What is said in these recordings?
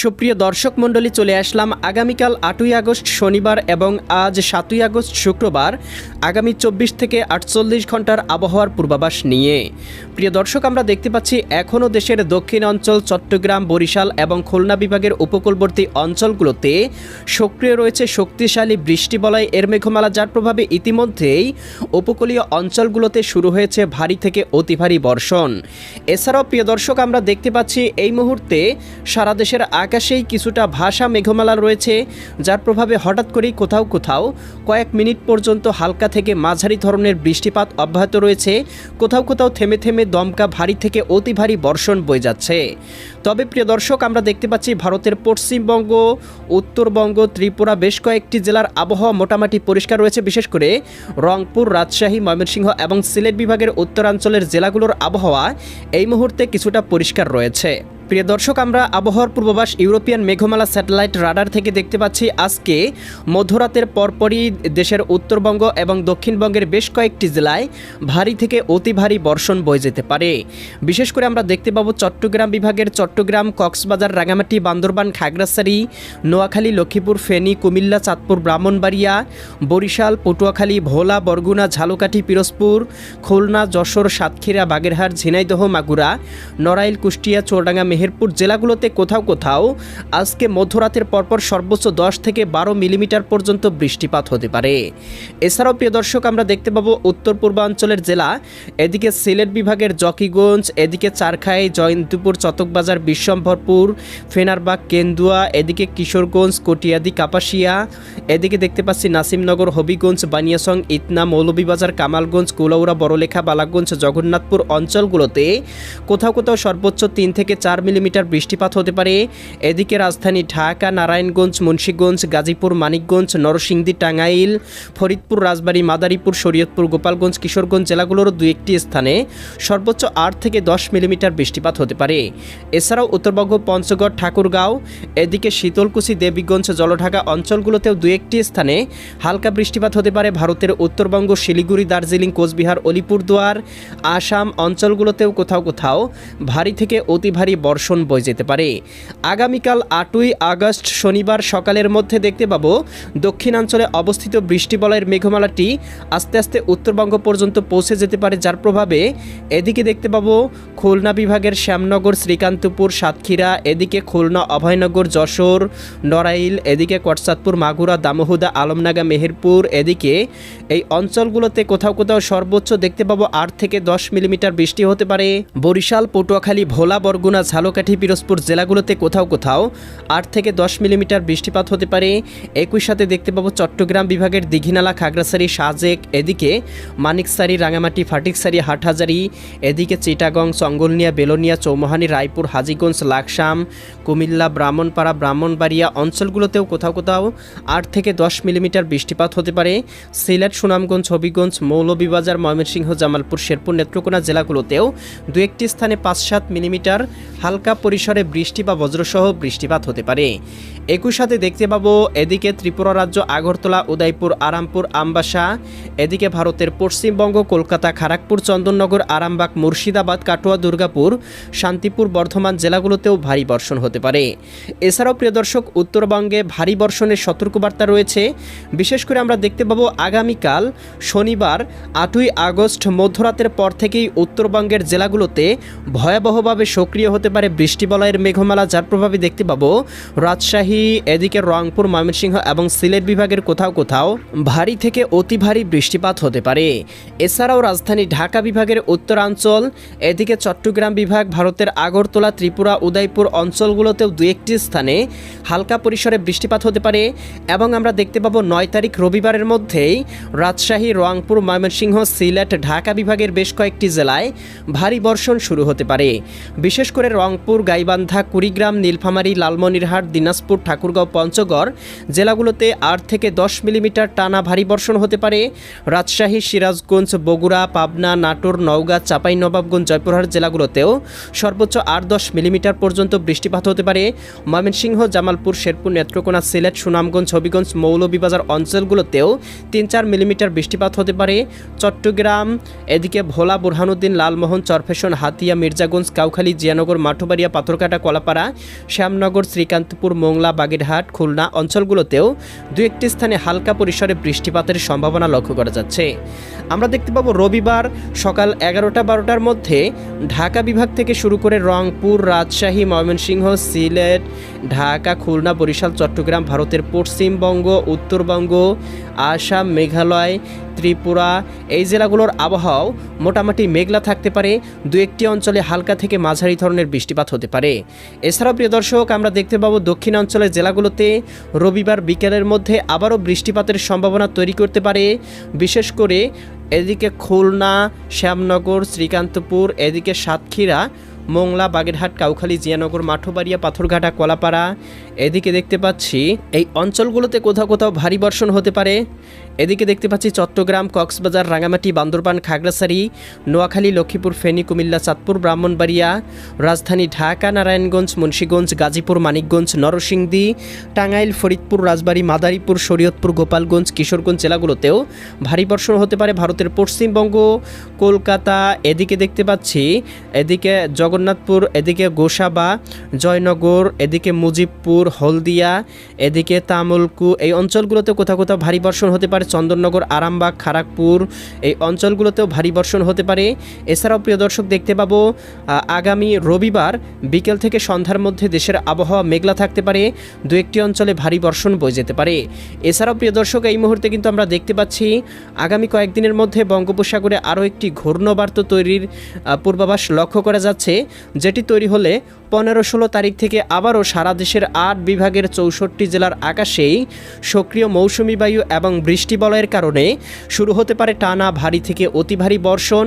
সুপ্রিয় দর্শক মণ্ডলী, চলে আসলাম আগামীকাল 8ই আগস্ট শনিবার এবং আজ 7ই আগস্ট শুক্রবার আগামী 24 থেকে 48 ঘন্টার আবহাওয়ার পূর্বাভাস নিয়ে। প্রিয় দর্শক, আমরা দেখতে পাচ্ছি এখনও দেশের দক্ষিণ অঞ্চল চট্টগ্রাম, বরিশাল এবং খুলনা বিভাগের উপকূলবর্তী অঞ্চলগুলোতে সক্রিয় রয়েছে শক্তিশালী বৃষ্টিবলয় এর মেঘমালা, যার প্রভাবে ইতিমধ্যেই উপকূলীয় অঞ্চলগুলোতে শুরু হয়েছে ভারী থেকে অতি ভারী বর্ষণ। এছাড়াও প্রিয় দর্শক, আমরা দেখতে পাচ্ছি এই মুহূর্তে সারা দেশের আকাশেই কিছুটা ভাসা মেঘমালা রয়েছে, যার প্রভাবে হঠাৎ করেই কোথাও কোথাও কয়েক মিনিট পর্যন্ত হালকা থেকে মাঝারি ধরনের বৃষ্টিপাত অব্যাহত রয়েছে। কোথাও কোথাও থেমে থেমে দমকা ভারী থেকে অতি ভারী বর্ষণ বয়ে যাচ্ছে। তবে প্রিয় দর্শক, আমরা দেখতে পাচ্ছি ভারতের পশ্চিমবঙ্গ, উত্তরবঙ্গ, ত্রিপুরা বেশ কয়েকটি জেলার আবহাওয়া মোটামুটি পরিষ্কার রয়েছে। বিশেষ করে রংপুর, রাজশাহী, ময়মনসিংহ এবং সিলেট বিভাগের উত্তরাঞ্চলের জেলাগুলোর আবহাওয়া এই মুহূর্তে কিছুটা পরিষ্কার রয়েছে। প্রিয় দর্শক, আমরা আবহাওয়ার পূর্বাভাস ইউরোপিয়ান মেঘমালা স্যাটেলাইট রাডার থেকে দেখতে পাচ্ছি আজকে মধ্যরাতের পরপরই দেশের উত্তরবঙ্গ এবং দক্ষিণবঙ্গের বেশ কয়েকটি জেলায় ভারী থেকে অতি ভারী বর্ষণ বয়ে যেতে পারে। বিশেষ করে আমরা দেখতে পাবো চট্টগ্রাম বিভাগের চট্টগ্রাম, কক্সবাজার, রাঙামাটি, বান্দরবান, খাগড়াছড়ি, নোয়াখালী, লক্ষ্মীপুর, ফেনী, কুমিল্লা, চাঁদপুর, ব্রাহ্মণবাড়িয়া, বরিশাল, পটুয়াখালী, ভোলা, বরগুনা, ঝালকাঠি, পিরোজপুর, খুলনা, যশোর, সাতক্ষীরা, বাগেরহাট, ঝিনাইদহ, মাগুরা, নড়াইল, কুষ্টিয়া, চুয়াডাঙ্গা, মেহেরপুর জেলাগুলোতে কোথাও কোথাও আজকে মধ্যরাতের পরপর সর্বোচ্চ 10 থেকে 12 মিলিমিটার পর্যন্ত বৃষ্টিপাত হতে পারে। এছাড়াও প্রিয় দর্শক, আমরা দেখতে পাবো উত্তর পূর্বাঞ্চলের জেলা, এদিকে সিলেট বিভাগের জকিগঞ্জ, এদিকে চারখাই, জয়ন্তপুর, চতকবাজার, বিশ্বম্ভরপুর, ফেনারবাগ, কেন্দুয়া, এদিকে কিশোরগঞ্জ, কটিয়াদি, কাপাসিয়া, এদিকে দেখতে পাচ্ছি নাসিমনগর, হবিগঞ্জ, বানিয়াসং, ইতনা, মৌলভীবাজার, কামালগঞ্জ, কুলাউড়া, বড়লেখা, বালাগঞ্জ, জগন্নাথপুর অঞ্চলগুলোতে কোথাও কোথাও সর্বোচ্চ 3 থেকে 4 মিলিমিটার বৃষ্টিপাত হতে পারে। এদিকে রাজধানী ঢাকা, নারায়ণগঞ্জ, মুন্সিগঞ্জ, গাজীপুর, মানিকগঞ্জ, নরসিংদী, টাঙ্গাইল, ফরিদপুর, রাজবাড়ী, মাদারীপুর, শরীয়তপুর, গোপালগঞ্জ, কিশোরগঞ্জ জেলাগুলোর দু একটি স্থানে সর্বোচ্চ 8 থেকে 10 মিলিমিটার বৃষ্টিপাত হতে পারে। এছাড়াও উত্তরবঙ্গ, পঞ্চগড়, ঠাকুরগাঁও, এদিকে শীতলকুচি, দেবীগঞ্জ, জলঢাকা অঞ্চলগুলোতেও দু একটি স্থানে হালকা বৃষ্টিপাত হতে পারে। ভারতের উত্তরবঙ্গ, শিলিগুড়ি, দার্জিলিং, কোচবিহার, আলিপুরদুয়ার, আসাম অঞ্চলগুলোতেও কোথাও কোথাও ভারী থেকে অতি ভারী বর্ষণ বয়ে যেতে পারে। আগামীকাল 8ই আগস্ট শনিবার সকালের মধ্যে দেখতে পাবো দক্ষিণাঞ্চলে অবস্থিত বৃষ্টিবলয়ের মেঘমালাটি আস্তে আস্তে উত্তরবঙ্গ পর্যন্ত পৌঁছে যেতে পারে, যার প্রভাবে এদিকে দেখতে পাবো খুলনা বিভাগের শ্যামনগর, শ্রীকান্তপুর, সাতক্ষীরা, এদিকে খুলনা, অভয়নগর, যশোর, নড়াইল, এদিকে কটচাঁদপুর, মাগুরা, দামোহদা, আলমনাগা, মেহেরপুর, এদিকে এই অঞ্চলগুলোতে কোথাও কোথাও সর্বোচ্চ দেখতে পাবো 8 থেকে 10 মিলিমিটার বৃষ্টি হতে পারে। বরিশাল, পটুয়াখালী, ভোলা, বরগুনা, ঝালকাঠি, পিরোজপুর জেলাগুলোতে কোথাও কোথাও 8 থেকে 10 মিলিমিটার বৃষ্টিপাত হতে পারে। একই সাথে দেখতে পাবো চট্টগ্রাম বিভাগের দীঘিনালা, খাগড়াছড়ি, সাজেক, এদিকে মানিকছড়ি, রাঙামাটি, ফাটিকছড়ি, হাটহাজারি, এদিকে চিটাগং, চঙ্গলনিয়া, বেলোনিয়া, চৌমোহানি, রায়পুর, হাজীগঞ্জ, লাকসাম, কুমিল্লা, ব্রাহ্মণপাড়া, ব্রাহ্মণবাড়িয়া অঞ্চলগুলোতেও কোথাও কোথাও 8 থেকে 10 মিলিমিটার বৃষ্টিপাত হতে পারে। সিলেট, সুনামগঞ্জ, হবিগঞ্জ, মৌলভীবাজার, ময়মনসিংহ, জামালপুর, শেরপুর, নেত্রকোনা জেলাগুলোতেও দু একটি স্থানে 5-7 মিলিমিটার হালকা পরিসরে বৃষ্টি বা বজ্রসহ বৃষ্টিপাত হতে পারে। একই সাথে দেখতে পাবো এদিকে ত্রিপুরা রাজ্য, আগরতলা, উদয়পুর, আরামপুর, আমবাসা, এদিকে ভারতের পশ্চিমবঙ্গ, কলকাতা, খড়গপুর, চন্দননগর, আরামবাগ, মুর্শিদাবাদ, কাটোয়া, দুর্গাপুর, শান্তিপুর, বর্ধমান জেলাগুলোতেও ভারী বর্ষণ হতে পারে। এছাড়াও প্রিয় দর্শক, উত্তরবঙ্গে ভারী বর্ষণের সতর্কবার্তা রয়েছে। বিশেষ করে আমরা দেখতে পাবো আগামীকাল শনিবার 8ই আগস্ট মধ্যরাতের পর থেকেই উত্তরবঙ্গের জেলাগুলোতে ভয়াবহভাবে সক্রিয় হতে পারে বৃষ্টিবলয়ের মেঘমালা, যার প্রভাবে দেখতে পাবো রাজশাহী, এদিকে রংপুর, ময়মনসিংহ এবং সিলেট বিভাগের কোথাও কোথাও ভারী থেকে অতি ভারী বৃষ্টিপাত হতে পারে। এছাড়াও রাজধানী ঢাকা বিভাগের উত্তরাঞ্চল, এদিকে চট্টগ্রাম বিভাগ, ভারতের আগরতলা, ত্রিপুরা, উদয়পুর অঞ্চলগুলোতেও দু একটি স্থানে হালকা পরিসরে বৃষ্টিপাত হতে পারে। এবং আমরা দেখতে পাবো 9 তারিখ রবিবারের মধ্যেই রাজশাহী, রংপুর, ময়মনসিংহ, সিলেট, ঢাকা বিভাগের বেশ কয়েকটি জেলায় ভারী বর্ষণ শুরু হতে পারে। বিশেষ করে রংপুর, গাইবান্ধা, কুড়িগ্রাম, নীলফামারী, লালমনিরহাট, দিনাজপুর, ঠাকুরগাঁও, পঞ্চগড় জেলাগুলোতে 8 থেকে 10 মিলিমিটার টানা ভারী বর্ষণ হতে পারে। রাজশাহী, সিরাজগঞ্জ, বগুড়া, পাবনা, নাটোর, নওগাঁ, চাঁপাইনবাবগঞ্জ, জয়পুরহাট জেলাগুলোতেও সর্বোচ্চ 8-10 মিলিমিটার পর্যন্ত বৃষ্টিপাত হতে পারে। ময়মনসিংহ, জামালপুর, শেরপুর, নেত্রকোনা, সিলেট, সুনামগঞ্জ, হবিগঞ্জ, মৌলভীবাজার অঞ্চলগুলোতেও 3-4 মিলিমিটার বৃষ্টিপাত হতে পারে। চট্টগ্রাম, এদিকে ভোলা, বুরহানুদ্দিন, লালমোহন, চরফেশন, হাতিয়া, মির্জাগঞ্জ, কাউখালী, জিয়ানগর, মাঠ মাঠবাড়িয়া, পাথরঘাটা, কলাপাড়া, শ্যামনগর, শ্রীকান্তপুর, মোংলা, বাগেরহাট, খুলনা অঞ্চলগুলোতেও দু একটি স্থানে হালকা পরিসরে বৃষ্টিপাতের সম্ভাবনা লক্ষ্য করা যাচ্ছে। আমরা দেখতে পাবো রবিবার সকাল 11টা-12টার মধ্যে ঢাকা বিভাগ থেকে শুরু করে রংপুর, রাজশাহী, ময়মনসিংহ, সিলেট, ঢাকা, খুলনা, বরিশাল, চট্টগ্রাম, ভারতের পশ্চিমবঙ্গ, উত্তরবঙ্গ, আসাম, মেঘালয়, ত্রিপুরা এই জেলাগুলোর আবহাওয়াও মোটামুটি মেঘলা থাকতে পারে। দু একটি অঞ্চলে হালকা থেকে মাঝারি ধরনের বৃষ্টিপাত হতে পারে। এছাড়াও প্রিয় দর্শক, আমরা দেখতে পাবো দক্ষিণাঞ্চলের জেলাগুলোতে রবিবার বিকেলের মধ্যে আবারও বৃষ্টিপাতের সম্ভাবনা তৈরি করতে পারে। বিশেষ করে এদিকে খুলনা, শ্যামনগর, শ্রীকান্তপুর, এদিকে সাতক্ষীরা, মোংলা, বাগেরহাট, কাউখালী, জিয়ানগর, মাঠবাড়িয়া, পাথরঘাটা, কলাপাড়া এদিকে দেখতে পাচ্ছি এই অঞ্চলগুলোতে কোথাও কোথাও ভারী বর্ষণ হতে পারে। এদিকে দেখতে পাচ্ছি চট্টগ্রাম, কক্সবাজার, রাঙামাটি, বান্দরবান, খাগড়াছড়ি, নোয়াখালী, লক্ষ্মীপুর, ফেনী, কুমিল্লা, চাঁদপুর, ব্রাহ্মণবাড়িয়া, রাজধানী ঢাকা, নারায়ণগঞ্জ, মুন্সিগঞ্জ, গাজীপুর, মানিকগঞ্জ, নরসিংদী, টাঙ্গাইল, ফরিদপুর, রাজবাড়ী, মাদারীপুর, শরীয়তপুর, গোপালগঞ্জ, কিশোরগঞ্জ জেলাগুলোতেও ভারী বর্ষণ হতে পারে। ভারতের পশ্চিমবঙ্গ, কলকাতা এদিকে দেখতে পাচ্ছি, এদিকে জগন্নাথপুর, এদিকে গোসাবা, জয়নগর, এদিকে মুজিবপুর, হলদিয়া, এদিকে তামুলকু এই অঞ্চলগুলোতে কোথাও কোথাও ভারী বর্ষণ হতে পারে। চন্দননগর, আরামবাগ, খড়গপুর এই অঞ্চলগুলোতেও ভারী বর্ষণ হতে পারে। এছাড়াও প্রিয় দর্শক দেখতে পাবো আগামী রবিবার বিকেল থেকে সন্ধ্যার মধ্যে দেশের আবহাওয়া মেঘলা থাকতে পারে। দু একটি অঞ্চলে ভারী বর্ষণ বয়ে যেতে পারে। এছাড়াও প্রিয় দর্শক, এই মুহূর্তে কিন্তু আমরা দেখতে পাচ্ছি আগামী কয়েকদিনের মধ্যে বঙ্গোপসাগরে আরও একটি ঘূর্ণাবর্ত তৈরির পূর্বাভাস লক্ষ্য করা যাচ্ছে, যেটি তৈরি হলে 15-16 তারিখ থেকে আবারও সারা দেশের 8 বিভাগের 64 জেলার আকাশেই সক্রিয় মৌসুমি বায়ু এবং বৃষ্টি বলয়ের কারণে শুরু হতে পারে টানা ভারী থেকে অতি ভারী বর্ষণ।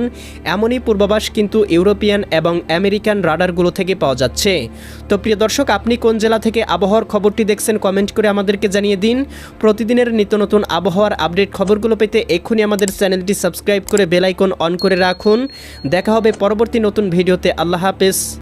এমনই পূর্বাভাস কিন্তু ইউরোপিয়ান এবং আমেরিকান রাডারগুলো থেকে পাওয়া যাচ্ছে। তো প্রিয় দর্শক, আপনি কোন জেলা থেকে আবহাওয়ার খবরটি দেখছেন কমেন্ট করে আমাদেরকে জানিয়ে দিন। প্রতিদিনের নিত্য নতুন আবহাওয়ার আপডেট খবরগুলো পেতে এক্ষুনি আমাদের চ্যানেলটি সাবস্ক্রাইব করে বেল আইকন অন করে রাখুন। দেখা হবে পরবর্তী নতুন ভিডিওতে। আল্লাহ হাফেজ।